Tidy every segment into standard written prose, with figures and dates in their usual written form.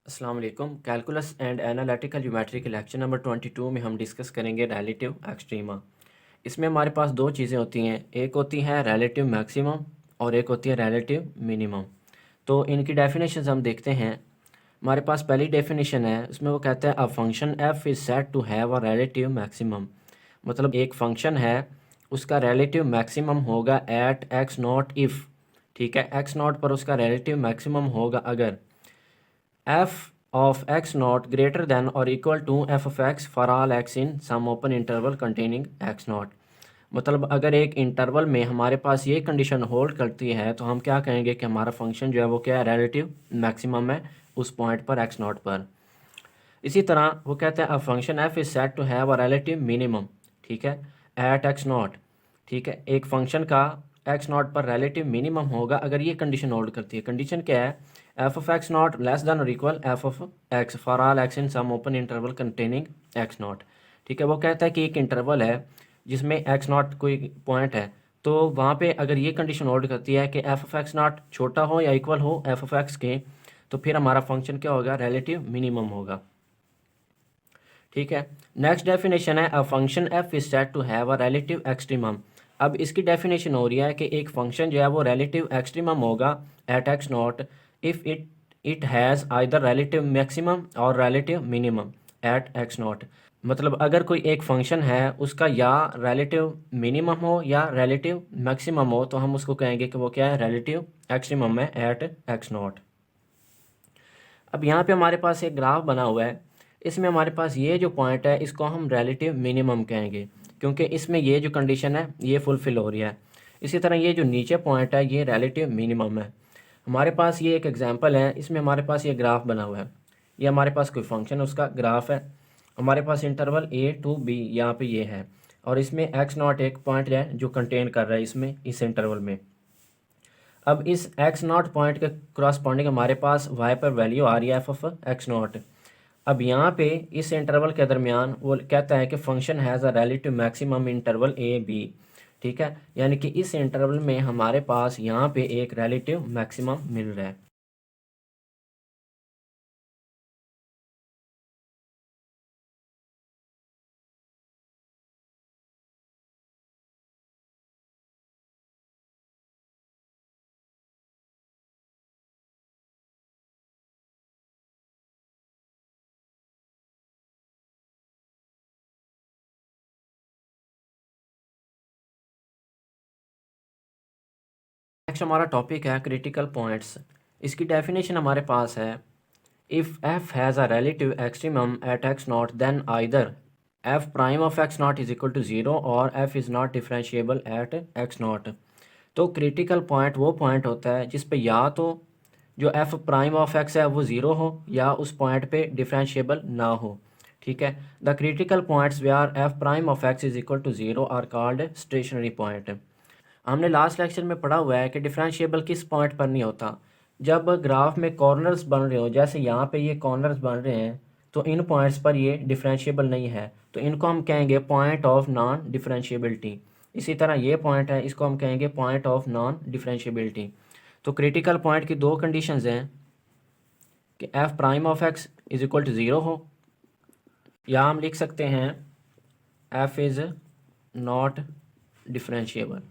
अस्सलाम वालेकुम। Calculus and analytical geometry के लेक्चर नंबर 22 में हम डिस्कस करेंगे रिलेटिव एक्सट्रीमा। इसमें हमारे पास दो चीज़ें होती हैं, एक होती है रिलेटिव मैक्सिमम और एक होती है रिलेटिव मिनिमम। तो इनकी डेफिनेशन हम देखते हैं। हमारे पास पहली डेफिनेशन है, उसमें वो कहते हैं a function f is said to have a relative maximum. मतलब एक फंक्शन है, उसका रिलेटिव मैक्सिमम होगा एट एक्स नॉट इफ़, ठीक है, एक्स नॉट पर उसका रिलेटिव मैक्सिमम होगा अगर f of x naught greater than or equal to f of x for all x in some open interval containing x naught। मतलब अगर एक इंटरवल में हमारे पास ये कंडीशन होल्ड करती है तो हम क्या कहेंगे कि हमारा फंक्शन जो है वो क्या है, रिलेटिव मैक्सिमम है उस पॉइंट पर x नॉट पर। इसी तरह वो कहते हैं a function f is set to have a relative minimum, ठीक है, एट x नॉट, ठीक है, एक फंक्शन का x नॉट पर रिलेटिव मिनिमम होगा अगर ये कंडीशन होल्ड करती है। कंडीशन क्या है, f of x not less than और equal f of x for all x in some open interval containing x not. ठीक है, वो कहता है कि एक इंटरवल है जिसमें x नॉट कोई पॉइंट है, तो वहाँ पे अगर ये कंडीशन होल्ड करती है कि f ऑफ x नॉट छोटा हो या इक्वल हो f ऑफ x के, तो फिर हमारा फंक्शन क्या होगा, रिलेटिव मिनिमम होगा। ठीक है, नेक्स्ट डेफिनेशन है a function f is said to have a relative extremum. अब इसकी डेफिनेशन हो रही है कि एक फंक्शन जो है वो रिलेटिव एक्सट्रीमम होगा at x not if it has either relative maximum और relative minimum at x not. मतलब अगर कोई एक फंक्शन है उसका या रिलेटिव मिनिमम हो या रिलेटिव मैक्सिमम हो तो हम उसको कहेंगे कि वो क्या है, रिलेटिव एक्सट्रीमम है एट एक्स नॉट। अब यहाँ पे हमारे पास एक ग्राफ बना हुआ है, इसमें हमारे पास ये जो पॉइंट है इसको हम रिलेटिव मिनिमम कहेंगे क्योंकि इसमें ये जो कंडीशन है ये फुलफ़िल हो रही है। इसी तरह ये जो नीचे पॉइंट है ये रिलेटिव मिनिमम है। हमारे पास ये एक एग्जांपल है, इसमें हमारे पास ये ग्राफ बना हुआ है, ये हमारे पास कोई फंक्शन उसका ग्राफ है। हमारे पास इंटरवल ए टू बी यहाँ पे ये है और इसमें एक्स नॉट एक पॉइंट है जो कंटेन कर रहा है इसमें इस इंटरवल में। अब इस एक्स नॉट पॉइंट के क्रॉसपॉन्डिंग हमारे पास वाई पर वैल्यू आ रही है एफ ऑफ एक्स नॉट। अब यहाँ पे इस इंटरवल के दरमियान वो कहता है कि function has a relative maximum interval A B, ठीक है, यानी कि इस इंटरवल में हमारे पास यहाँ पे एक रिलेटिव मैक्सिमम मिल रहा है। नेक्स्ट हमारा टॉपिक है क्रिटिकल पॉइंट्स। इसकी डेफिनेशन हमारे पास है, if f has a relative extremum at x naught then either f prime of x naught is equal to zero और f is not differentiable at x naught. तो critical point वो point होता है जिस पे या तो जो f प्राइम ऑफ x है वो ज़ीरो हो या उस पॉइंट पे डिफरेंशिएबल ना हो। ठीक है, the critical points where f prime of x is equal to zero are called stationary point. हमने लास्ट लेक्चर में पढ़ा हुआ है कि डिफरेंशिएबल किस पॉइंट पर नहीं होता, जब ग्राफ में कॉर्नर्स बन रहे हो, जैसे यहाँ पे ये कॉर्नर्स बन रहे हैं तो इन पॉइंट्स पर ये डिफरेंशिएबल नहीं है, तो इनको हम कहेंगे पॉइंट ऑफ नॉन डिफरेंशिएबिलिटी। इसी तरह ये पॉइंट है, इसको हम कहेंगे पॉइंट ऑफ नॉन डिफरेंशिएबिलिटी। तो क्रिटिकल पॉइंट की दो कंडीशंस हैं कि f prime of x is equal to zero हो, या हम लिख सकते हैं एफ इज़ नॉट डिफरेंशिएबल।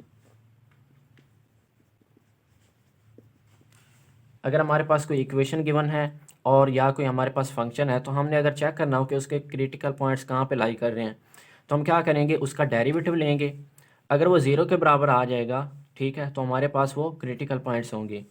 अगर हमारे पास कोई इक्वेशन गिवन है और या कोई हमारे पास फंक्शन है तो हमने अगर चेक करना हो कि उसके क्रिटिकल पॉइंट्स कहाँ पे लाई कर रहे हैं तो हम क्या करेंगे, उसका डेरिवेटिव लेंगे। अगर वो ज़ीरो के बराबर आ जाएगा, ठीक है, तो हमारे पास वो क्रिटिकल पॉइंट्स होंगे।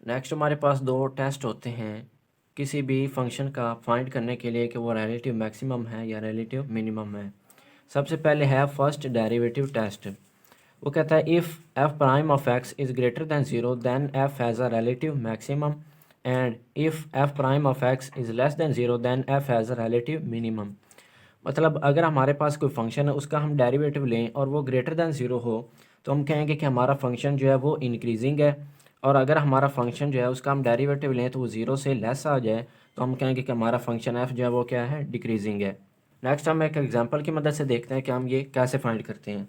नेक्स्ट हमारे पास दो टेस्ट होते हैं किसी भी फंक्शन का फाइंड करने के लिए कि वो रिलेटिव मैक्सिमम है या रिलेटिव मिनिमम है। सबसे पहले है फर्स्ट डेरिवेटिव टेस्ट। वो कहता है if f prime of x is greater than zero then f has a relative maximum and if f prime of x is less than zero then f has a relative minimum. मतलब अगर हमारे पास कोई function है उसका हम derivative लें और वो ग्रेटर दैन ज़ीरो हो तो हम कहेंगे कि हमारा फंक्शन जो है वो इंक्रीजिंग है, और अगर हमारा फंक्शन जो है उसका हम डेरिवेटिव लें तो वो ज़ीरो से लेस आ जाए तो हम कहेंगे कि हमारा फंक्शन एफ जो है वो क्या है, डिक्रीजिंग है। नेक्स्ट हम एक एग्जांपल की मदद से देखते हैं कि हम ये कैसे फाइंड करते हैं।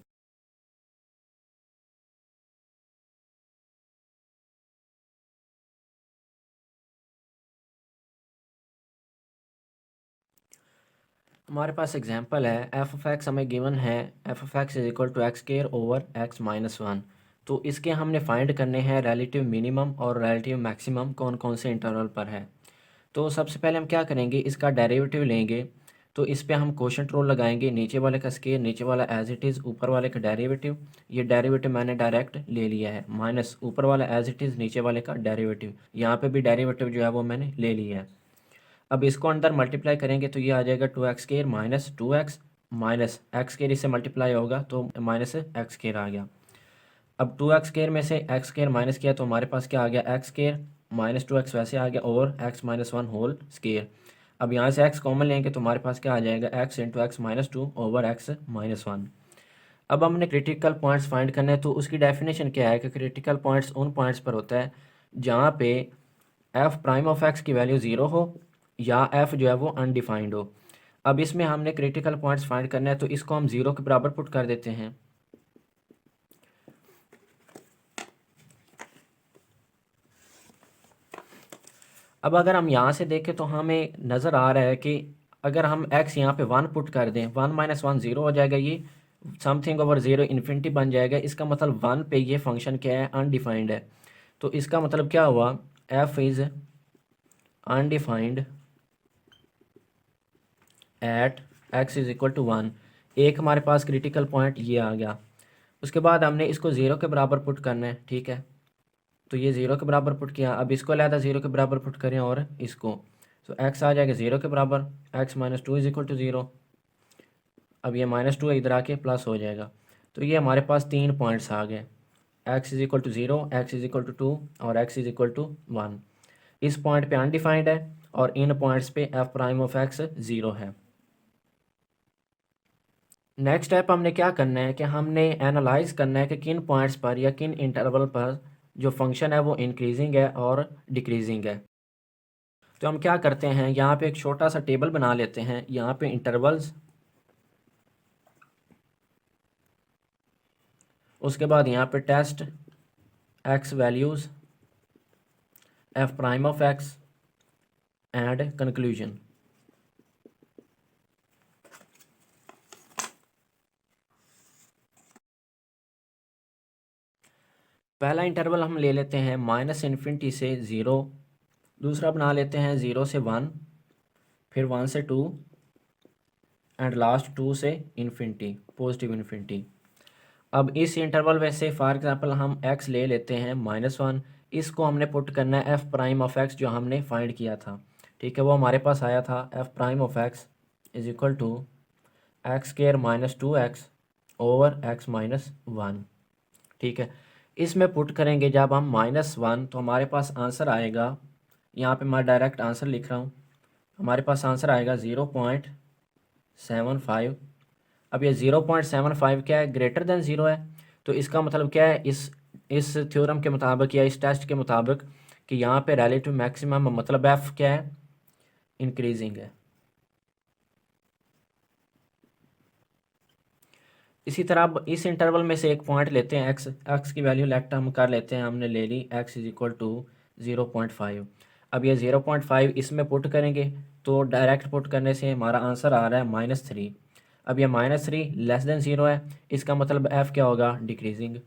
हमारे पास एग्जांपल है एफ ऑफ एक्स हमें गिवन है, f of x is equal to x square over x minus one. तो इसके हमने फाइंड करने हैं रिलेटिव मिनिमम और रिलेटिव मैक्सिमम कौन कौन से इंटरवल पर है। तो सबसे पहले हम क्या करेंगे, इसका डेरिवेटिव लेंगे। तो इस पे हम कोशेंट रूल लगाएंगे, नीचे वाले का स्क्वायर, नीचे वाला एज इट इज़, ऊपर वाले का डेरिवेटिव। ये डेरिवेटिव मैंने डायरेक्ट ले लिया है, माइनस ऊपर वाला एज इट इज़, नीचे वाले का डेरिवेटिव। यहाँ पे भी डेरिवेटिव जो है वो मैंने ले लिया है। अब इसको अंदर मल्टीप्लाई करेंगे तो ये आ जाएगा 2x² minus 2x minus x² इससे मल्टीप्लाई होगा तो माइनस x² आ गया। अब 2x² में से x² माइनस किया तो हमारे पास क्या आ गया, x² माइनस 2x वैसे आ गया over x minus one whole square. अब यहाँ से x कॉमन लेंगे तो हमारे पास क्या आ जाएगा, x into x minus two over x minus one. अब हमने क्रिटिकल पॉइंट्स फाइंड करने हैं, तो उसकी डेफिनेशन क्या है कि क्रिटिकल पॉइंट्स उन पॉइंट्स पर होता है जहाँ पे एफ प्राइम ऑफ एक्स की वैल्यू ज़ीरो हो या एफ जो है वो अनडिफाइंड हो। अब इसमें हमने क्रिटिकल पॉइंट्स फाइंड करना है, तो इसको हम ज़ीरो के बराबर पुट कर देते हैं। अब अगर हम यहाँ से देखें तो हमें नज़र आ रहा है कि अगर हम x यहाँ पे वन पुट कर दें, वन माइनस वन ज़ीरो हो जाएगा, ये समथिंग ओवर ज़ीरो इन्फिनिटी बन जाएगा। इसका मतलब वन पे ये फंक्शन क्या है, अनडिफाइंड है। तो इसका मतलब क्या हुआ, f is undefined at x is equal to one. एक हमारे पास क्रिटिकल पॉइंट ये आ गया। उसके बाद हमने इसको ज़ीरो के बराबर पुट करना है, ठीक है। तो ये ज़ीरो के बराबर पुट किया, अब इसको अलहदा ज़ीरो के बराबर पुट करें और इसको, तो x आ जाएगा ज़ीरो के बराबर, x minus two is equal to zero. अब ये माइनस टू इधर आके प्लस हो जाएगा। तो ये हमारे पास तीन पॉइंट्स आ गए, x is equal to zero, x is equal to two और x is equal to one. इस पॉइंट पे अनडिफाइंड है और इन पॉइंट्स पे f prime of x zero है। नेक्स्ट स्टेप हमने क्या करना है कि हमने एनालाइज करना है कि किन पॉइंट्स पर या किन इंटरवल पर जो फंक्शन है वो इंक्रीजिंग है और डिक्रीजिंग है। तो हम क्या करते हैं, यहाँ पे एक छोटा सा टेबल बना लेते हैं, यहाँ पे इंटरवल्स, उसके बाद यहाँ पे test x values, f prime of x and conclusion. पहला इंटरवल हम ले लेते हैं माइनस इन्फिनिटी से ज़ीरो, दूसरा बना लेते हैं ज़ीरो से वन, फिर वन से टू एंड लास्ट टू से इन्फिनिटी, पॉजिटिव इन्फिनिटी। अब इस इंटरवल में से फॉर एग्जांपल हम x ले लेते हैं माइनस वन, इसको हमने पुट करना है f प्राइम ऑफ x जो हमने फाइंड किया था, ठीक है। वो हमारे पास आया था f prime of x is equal to x square minus two x over x minus one, ठीक है। इसमें पुट करेंगे जब हम माइनस वन तो हमारे पास आंसर आएगा, यहाँ पे मैं डायरेक्ट आंसर लिख रहा हूँ, हमारे पास आंसर आएगा 0.75। अब ये 0.75 क्या है, ग्रेटर देन ज़ीरो है। तो इसका मतलब क्या है, इस थ्योरम के मुताबिक या इस टेस्ट के मुताबिक कि यहाँ पे रिलेटिव मैक्सिमम मतलब एफ क्या है, इंक्रीजिंग है। इसी तरह अब इस इंटरवल में से एक पॉइंट लेते हैं, एक्स की वैल्यू लेफ्ट हम कर लेते हैं, हमने ले ली एक्स इज इक्वल टू 0.5। अब ये 0.5 इसमें पुट करेंगे तो डायरेक्ट पुट करने से हमारा आंसर आ रहा है -3। अब ये -3 लेस देन ज़ीरो है, इसका मतलब एफ़ क्या होगा, डिक्रीजिंग।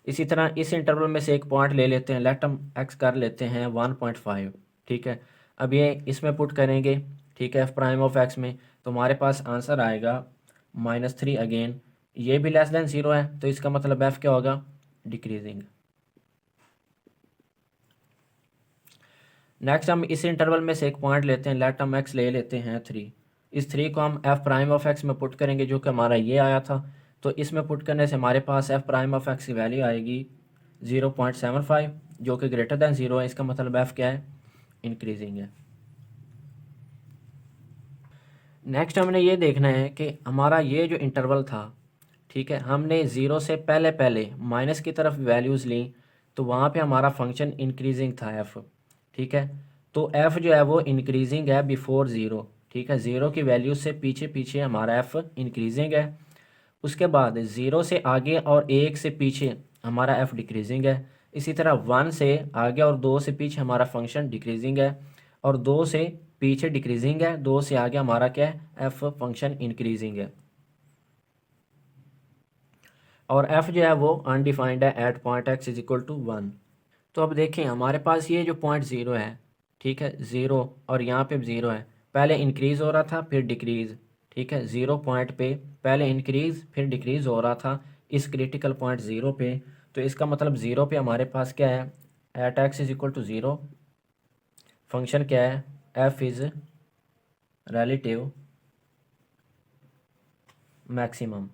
इसी तरह इस इंटरवल में से एक पॉइंट ले लेते हैं, लेट हम एक्स कर लेते हैं 1.5, ठीक है। अब ये इसमें पुट करेंगे, ठीक है, एफ प्राइम ऑफ एक्स में, तो हमारे पास आंसर आएगा -3 अगेन। ये भी लेस देन ज़ीरो है तो इसका मतलब एफ क्या होगा, डिक्रीजिंग। नेक्स्ट हम इस इंटरवल में से एक पॉइंट लेते हैं, लेट हम एक्स ले लेते हैं 3। इस 3 को हम एफ प्राइम ऑफ एक्स में पुट करेंगे जो कि हमारा ये आया था। तो इसमें पुट करने से हमारे पास एफ प्राइम ऑफ एक्स की वैल्यू आएगी 0.75 जो कि ग्रेटर दैन ज़ीरो है। इसका मतलब एफ क्या है, इंक्रीजिंग है। नेक्स्ट हमने ये देखना है कि हमारा ये जो इंटरवल था, ठीक है, हमने ज़ीरो से पहले पहले माइनस की तरफ वैल्यूज़ ली तो वहाँ पे हमारा फंक्शन इंक्रीजिंग था एफ, ठीक है। तो एफ़ जो है वो इंक्रीजिंग है बिफोर ज़ीरो, ठीक है, ज़ीरो की वैल्यू से पीछे पीछे हमारा एफ़ इंक्रीजिंग है। उसके बाद ज़ीरो से आगे और एक से पीछे हमारा एफ़ डिक्रीजिंग है। इसी तरह वन से आगे और दो से पीछे हमारा फंक्शन डिक्रीजिंग है, और दो से पीछे डिक्रीजिंग है, दो से आगे हमारा क्या है, एफ़ फंक्शन इंक्रीजिंग है। और एफ़ जो है वो अनडिफाइंड है at point x is equal to one. तो अब देखें हमारे पास ये जो पॉइंट ज़ीरो है, ठीक है, ज़ीरो और यहाँ पे ज़ीरो है, पहले इंक्रीज़ हो रहा था फिर डिक्रीज़, ठीक है, ज़ीरो पॉइंट पे पहले इंक्रीज़ फिर डिक्रीज़ हो रहा था इस क्रिटिकल पॉइंट ज़ीरो पे। तो इसका मतलब ज़ीरो पे हमारे पास क्या है, at x is equal to zero, function क्या है, एफ इज़ रिलेटिव मैक्सिमम।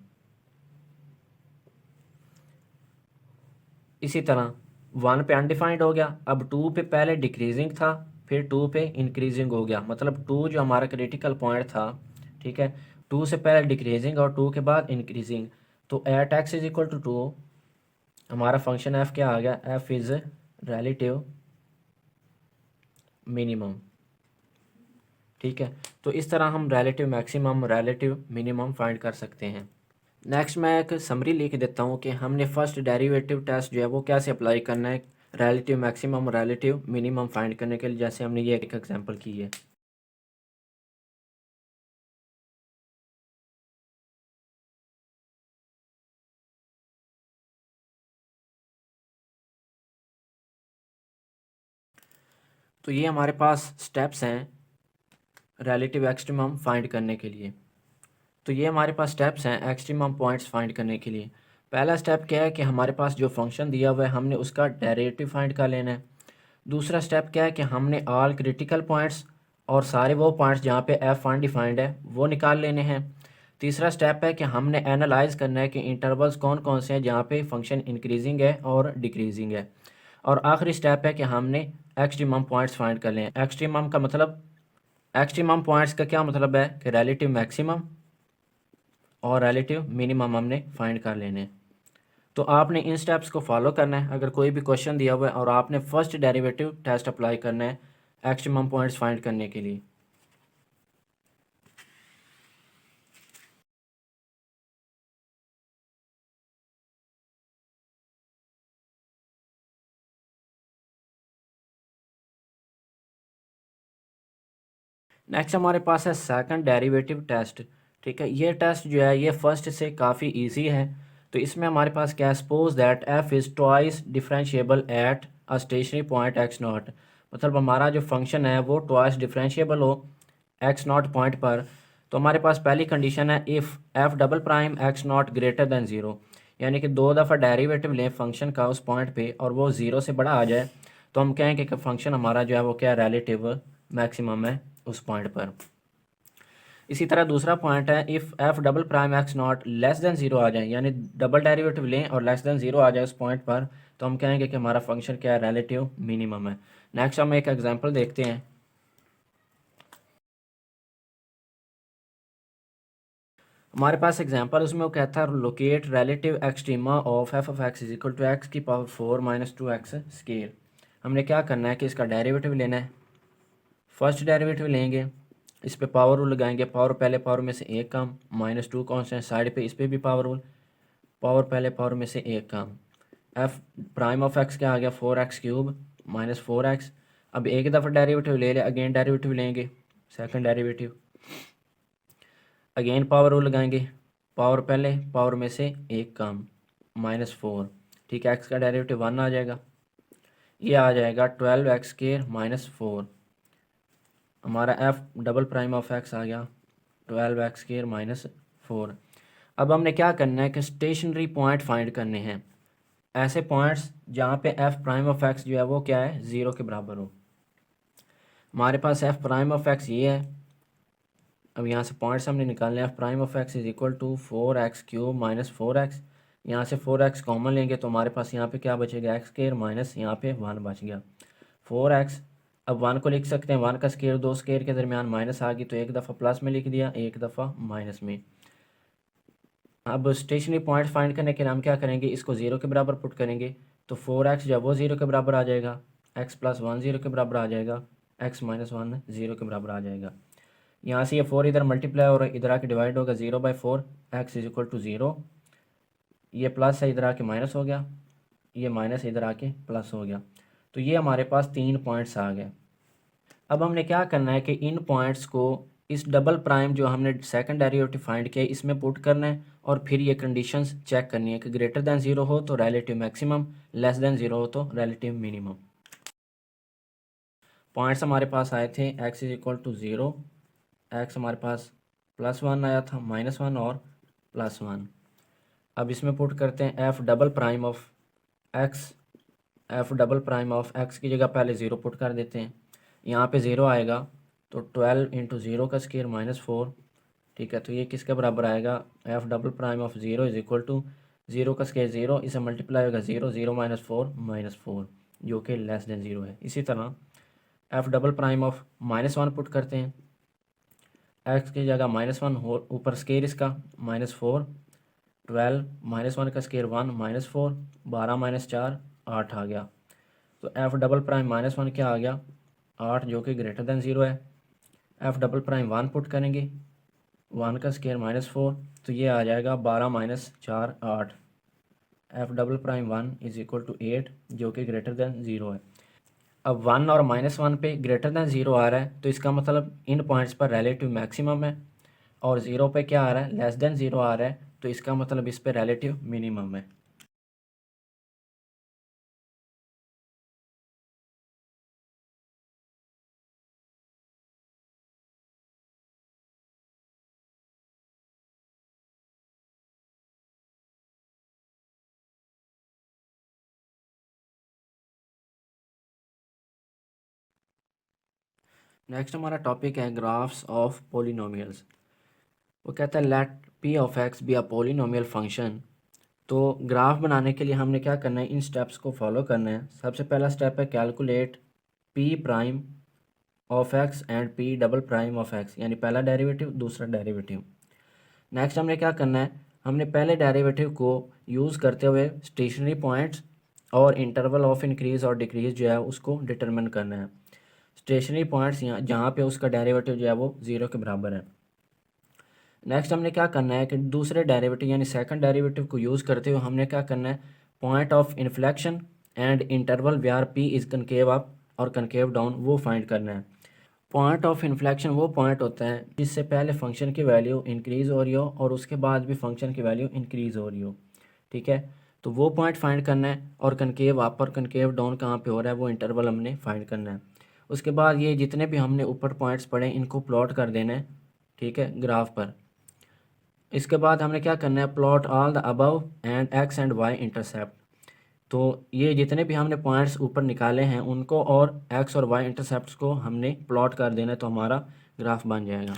इसी तरह वन पे अनडिफाइंड हो गया, अब टू पे पहले डिक्रीजिंग था फिर टू पे इंक्रीजिंग हो गया, मतलब टू जो हमारा क्रिटिकल पॉइंट था, ठीक है, टू से पहले डिक्रीजिंग और टू के बाद इंक्रीजिंग। तो at x is equal to two हमारा फंक्शन एफ क्या आ गया, एफ इज़ रिलेटिव मिनिमम, ठीक है। तो इस तरह हम relative maximum relative minimum find कर सकते हैं। नेक्स्ट मैं एक समरी लिख देता हूँ कि हमने फर्स्ट डेरिवेटिव टेस्ट जो है वो कैसे अप्लाई करना है relative maximum relative minimum find करने के लिए, जैसे हमने ये एक एग्जांपल की है। तो ये हमारे पास स्टेप्स हैं रिलेटिव एक्सट्रीमम फाइंड करने के लिए। तो ये हमारे पास स्टेप्स हैं एक्सट्रीमम पॉइंट्स फाइंड करने के लिए। पहला स्टेप क्या है कि हमारे पास जो फंक्शन दिया हुआ है हमने उसका डेरिवेटिव फाइंड कर लेना है। दूसरा स्टेप क्या है कि हमने ऑल क्रिटिकल पॉइंट्स और सारे वो पॉइंट्स जहाँ पे एफ अनडिफाइंड है वो निकाल लेने हैं। तीसरा स्टेप है कि हमने एनालाइज करना है कि इंटरवल्स कौन कौन से हैं जहाँ पे फंक्शन इंक्रीजिंग है और डिक्रीजिंग है। और आखिरी स्टेप है कि हमने एक्सट्रीमम पॉइंट्स फाइंड कर लें। एक्सट्रीमम का मतलब, एक्सट्रीमम पॉइंट्स का क्या मतलब है कि रिलेटिव मैक्सिमम और रिलेटिव मिनिमम हमने फाइंड कर लेने हैं। तो आपने इन स्टेप्स को फॉलो करना है। अगर कोई भी क्वेश्चन दिया हुआ है और आपने फर्स्ट डेरिवेटिव टेस्ट अप्लाई करना है एक्सट्रीमम पॉइंट्स फाइंड करने के लिए। नेक्स्ट हमारे पास है सेकंड डेरिवेटिव टेस्ट, ठीक है। ये टेस्ट जो है ये फर्स्ट से काफ़ी इजी है। तो इसमें हमारे पास क्या है, suppose that F is twice differentiable at a stationary point x not, मतलब हमारा जो फंक्शन है वो ट्वाइस डिफरेंशिएबल हो एक्स नॉट पॉइंट पर। तो हमारे पास पहली कंडीशन है if f double prime x not greater than zero, यानी कि दो दफ़ा डेरिवेटिव लें फंक्शन का उस पॉइंट पे और वो ज़ीरो से बड़ा आ जाए तो हम कहेंगे कि फंक्शन हमारा जो है वो क्या रिलेटिव मैक्सिमम है उस पॉइंट पर। इसी तरह दूसरा पॉइंट है if f double prime x not less than zero आ जाए, यानी डबल डेरिवेटिव लें और लेस देन ज़ीरो आ जाए उस पॉइंट पर, तो हम कहेंगे कि हमारा फंक्शन क्या है, रिलेटिव मिनिमम है। नेक्स्ट हम एक एग्जांपल देखते हैं। हमारे पास एग्जांपल उसमें वो कहता है locate relative extrema of f of x is equal to x की power four minus two x square. हमने क्या करना है कि इसका डेरिवेटिव लेना है। फर्स्ट डेरिवेटिव लेंगे, इस पे पावर रूल लगाएंगे, पावर पहले पावर में से एक कम, माइनस टू कॉन्स्टेंट साइड पे, इस पे भी पावर रूल, पावर पहले पावर में से एक कम। एफ प्राइम ऑफ एक्स क्या आ गया, four x cube minus four x. अब एक दफ़ा डेरिवेटिव ले ले, अगेन डेरिवेटिव लेंगे, second derivative, again power rule लगाएंगे, पावर पहले पावर में से एक कम, माइनस फोर, ठीक है, एक्स का डेरिवेटिव वन आ जाएगा, ये आ जाएगा twelve x square minus four. हमारा f double prime of x आ गया twelve x square minus four. अब हमने क्या करना है कि स्टेशनरी पॉइंट फाइंड करने हैं, ऐसे पॉइंट्स जहाँ पे एफ प्राइम ऑफ एक्स जो है वो क्या है, ज़ीरो के बराबर हो। हमारे पास एफ प्राइम ऑफ एक्स ये है। अब यहाँ से पॉइंट्स हमने निकालने हैं, f prime of x is equal to four x cube minus four x. यहाँ से फोर एक्स कॉमन लेंगे तो हमारे पास यहाँ पे क्या बचेगा, एक्स स्क्वायर माइनस यहाँ पे वन बच गया फोर एक्स। अब वन को लिख सकते हैं, वन का स्क्वायर दो स्क्वायर के दरमियान माइनस आ गई तो एक दफ़ा प्लस में लिख दिया, एक दफ़ा माइनस में। अब स्टेशनरी पॉइंट फाइंड करने के लिए हम क्या करेंगे, इसको ज़ीरो के बराबर पुट करेंगे तो फोर एक्स जब वो ज़ीरो के बराबर आ जाएगा, एक्स प्लस वन ज़ीरो के बराबर आ जाएगा, एक्स माइनस वन 0 के बराबर आ जाएगा। यहाँ से ये 4 इधर मल्टीप्लाई और इधर आके डिवाइड होगा, 0/4 एक्स इज इक्वल टू 0। ये प्लस है, इधर आके माइनस हो गया, ये माइनस इधर आके प्लस हो गया। तो ये हमारे पास 3 पॉइंट्स आ गए। अब हमने क्या करना है कि इन पॉइंट्स को इस डबल प्राइम जो हमने सेकंड डेरिवेटिव फाइंड किया इसमें पुट करना है, और फिर ये कंडीशंस चेक करनी है कि ग्रेटर दैन 0 हो तो रिलेटिव मैक्सिमम, लेस दैन 0 हो तो रिलेटिव मिनिमम। पॉइंट्स हमारे पास आए थे x is equal to 0, x हमारे पास +1 आया था, -1 और +1। अब इसमें पुट करते हैं f double prime of x, f double prime of x की जगह पहले 0 पुट कर देते हैं। यहाँ पे 0 आएगा तो 12 इंटू 0 का स्क्वायर -4, ठीक है। तो ये किसके बराबर आएगा, f double prime of 0 is equal to 0 का स्क्वायर 0, इसे मल्टीप्लाई होगा 0, 0 - 4 जो कि लेस देन 0 है। इसी तरह f double prime of -1 put करते हैं, x की जगह -1 हो, ऊपर स्क्वायर इसका -4, 12 -1 का स्क्वायर 1 -4, 12 - 4 8 आ गया। तो f डबल प्राइम -1 क्या आ गया, 8 जो कि ग्रेटर दैन 0 है। f डबल प्राइम 1 पुट करेंगे, 1 का स्क्वायर -4, तो ये आ जाएगा 12 - 4 8। f double prime 1 is equal to 8 जो कि ग्रेटर दैन 0 है। अब 1 और -1 पे ग्रेटर दैन 0 आ रहा है, तो इसका मतलब इन पॉइंट्स पर रिलेटिव मैक्सिमम है, और 0 पे क्या आ रहा है, लेस दैन 0 आ रहा है, तो इसका मतलब इस पे रिलेटिव मिनिमम है। नेक्स्ट हमारा टॉपिक है ग्राफ्स ऑफ पोलिनोमियल्स। वो कहता है let p of x be a polynomial function. तो ग्राफ बनाने के लिए हमने क्या करना है, इन स्टेप्स को फॉलो करना है। सबसे पहला स्टेप है calculate p prime of x and p double prime of x, यानी पहला डेरिवेटिव दूसरा डेरिवेटिव। नेक्स्ट हमने क्या करना है, हमने पहले डेरिवेटिव को यूज़ करते हुए स्टेशनरी पॉइंट्स और इंटरवल ऑफ इंक्रीज़ और डिक्रीज़ जो है उसको डिटरमिन करना है। स्टेशनरी पॉइंट्स यहाँ जहाँ पे उसका डेरिवेटिव जो है वो 0 के बराबर है। नेक्स्ट हमने क्या करना है कि दूसरे डेरिवेटिव यानी सेकंड डेरिवेटिव को यूज़ करते हुए हमने क्या करना है, point of inflection and interval where P is concave up और कनकेव डाउन वो फाइंड करना है। पॉइंट ऑफ इन्फ्लेक्शन वो पॉइंट होता है जिससे पहले फंक्शन की वैल्यू इंक्रीज़ हो रही हो और उसके बाद भी फंक्शन की वैल्यू इंक्रीज़ हो रही हो, ठीक है। तो वो पॉइंट फाइंड करना है, और कनकेव अप और कनकेव डाउन कहाँ पे हो रहा है वो इंटरवल हमने फाइंड करना है। उसके बाद ये जितने भी हमने ऊपर पॉइंट्स पढ़े इनको प्लॉट कर देना है, ठीक है, ग्राफ पर। इसके बाद हमने क्या करना है, plot all the above and x and y intercept. तो ये जितने भी हमने पॉइंट्स ऊपर निकाले हैं उनको और एक्स और वाई इंटरसेप्ट्स को हमने प्लॉट कर देना है, तो हमारा ग्राफ बन जाएगा।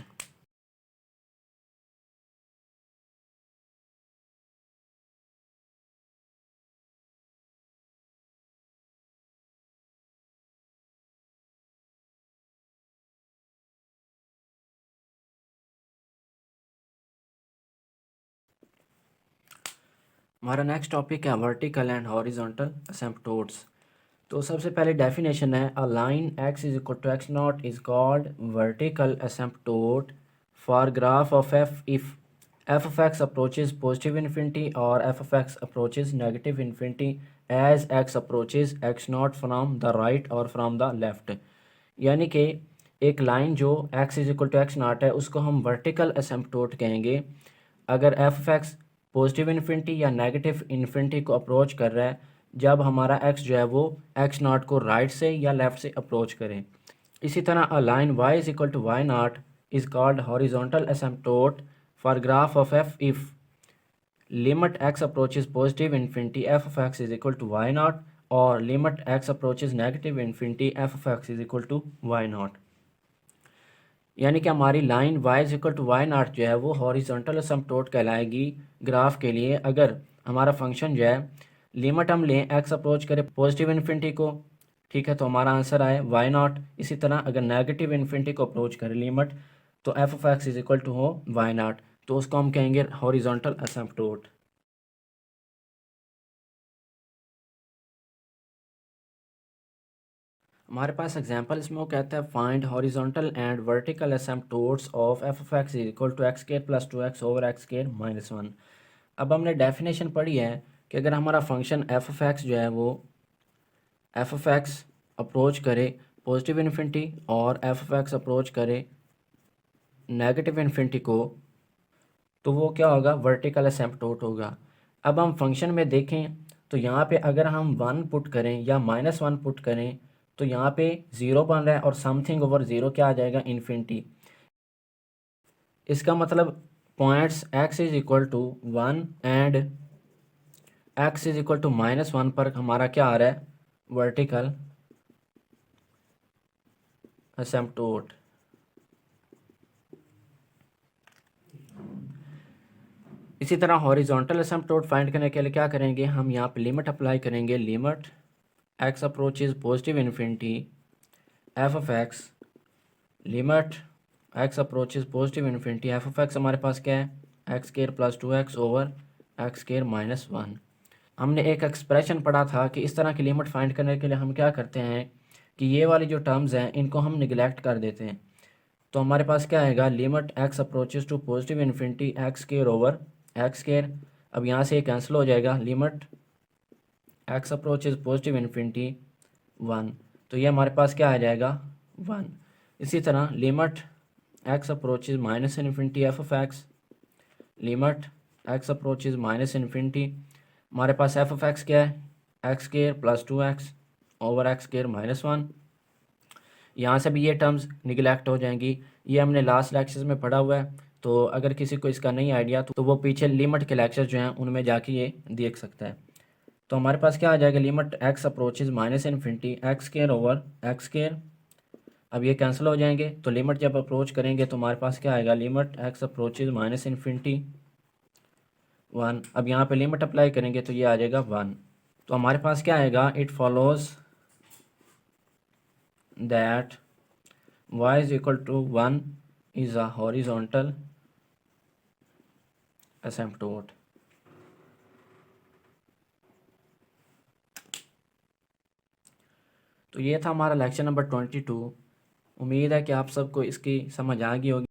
हमारा नेक्स्ट टॉपिक है वर्टिकल एंड हॉरिजॉन्टल असिम्पटोट्स। तो सबसे पहले डेफिनेशन है, a line x is equal to x not is called vertical asymptote for graph of f if f of x approaches positive infinity or f of x approaches negative infinity as x approaches x naught from the right or from the left। यानी कि एक line जो x is equal to x not है उसको हम vertical असिम्पटोट कहेंगे अगर f of x positive infinity या नेगेटिव इन्फिनिटी को अप्रोच कर रहा है, जब हमारा x जो है वो x नॉट को राइट से या लेफ़्ट से अप्रोच करें। इसी तरह a line y is equal to y not is called horizontal asymptote for graph of f if limit x approaches positive infinity f of x is equal to y not और limit x approaches negative infinity f of x is equal to y not. यानी कि हमारी line y is equal to y not जो है वो horizontal असिम्पटोट कहलाएगी graph के लिए अगर हमारा फंक्शन जो है लिमिट हम लें x अप्रोच करें पॉजिटिव इन्फिनिटी को, ठीक है, तो हमारा आंसर आए वाई नॉट। इसी तरह अगर नेगेटिव इन्फिनिटी को अप्रोच करें लिमिट, तो f of x is equal to हो वाई नॉट, तो उसको हम कहेंगे हॉरिजॉन्टल असिम्पटोट। हमारे पास एग्जांपल इसमें वो कहता है find horizontal and vertical asymptotes of f of x is equal to x square plus 2x over x square minus 1। अब हमने डेफिनेशन पढ़ी है कि अगर हमारा फंक्शन एफ ऑफ एक्स जो है वो एफ ऑफ एक्स अप्रोच करे पॉजिटिव इन्फिनिटी और एफ ऑफ एक्स अप्रोच करे नेगेटिव इन्फिनिटी को, तो वो क्या होगा, वर्टिकल एसिम्पटोट होगा। अब हम फंक्शन में देखें तो यहाँ पे अगर हम 1 पुट करें या -1 पुट करें तो यहाँ पे 0 बन रहा है और समथिंग ओवर 0 क्या आ जाएगा, इन्फिनिटी। इसका मतलब points x is equal to 1 and x is equal to -1 पर हमारा क्या आ रहा है, वर्टिकल एसिम्पटोट। इसी तरह हॉरिजॉन्टल एसिम्पटोट फाइंड करने के लिए क्या करेंगे, हम यहाँ पे लिमिट अप्लाई करेंगे, limit x approaches positive infinity F of x, limit x approaches positive infinity F of x हमारे पास क्या है, x square plus 2x over x square minus 1। हमने एक एक्सप्रेशन पढ़ा था कि इस तरह की लिमिट फाइंड करने के लिए हम क्या करते हैं कि ये वाली जो टर्म्स हैं इनको हम निगलेक्ट कर देते हैं। तो हमारे पास क्या आएगा, limit x approaches to positive infinity x square over x square. अब यहाँ से ये कैंसिल हो जाएगा, limit x approaches positive infinity 1, तो ये हमारे पास क्या आ जाएगा, 1। इसी तरह limit x approaches minus infinity F of x, limit x approaches minus infinity, हमारे पास एफ ऑफ एक्स क्या है, x square plus 2x over x square minus 1। यहाँ से भी ये टर्म्स निगलेक्ट हो जाएंगी। ये हमने लास्ट लेक्चर्स में पढ़ा हुआ है, तो अगर किसी को इसका नहीं आइडिया तो वो पीछे लिमिट के लेक्चर्स जो हैं उनमें जाके ये देख सकता है। तो हमारे पास क्या आ जाएगा, limit x approaches minus infinity x square over x square. अब ये कैंसिल हो जाएंगे, तो लिमिट जब अप्रोच करेंगे तो हमारे पास क्या आएगा, limit x approaches minus infinity 1। अब यहाँ पे लिमिट अप्लाई करेंगे तो ये आ जाएगा 1। तो हमारे पास क्या आएगा, it follows that y is equal to 1 is a horizontal asymptote. तो ये था हमारा लेक्चर नंबर 22। उम्मीद है कि आप सबको इसकी समझ आ गई होगी।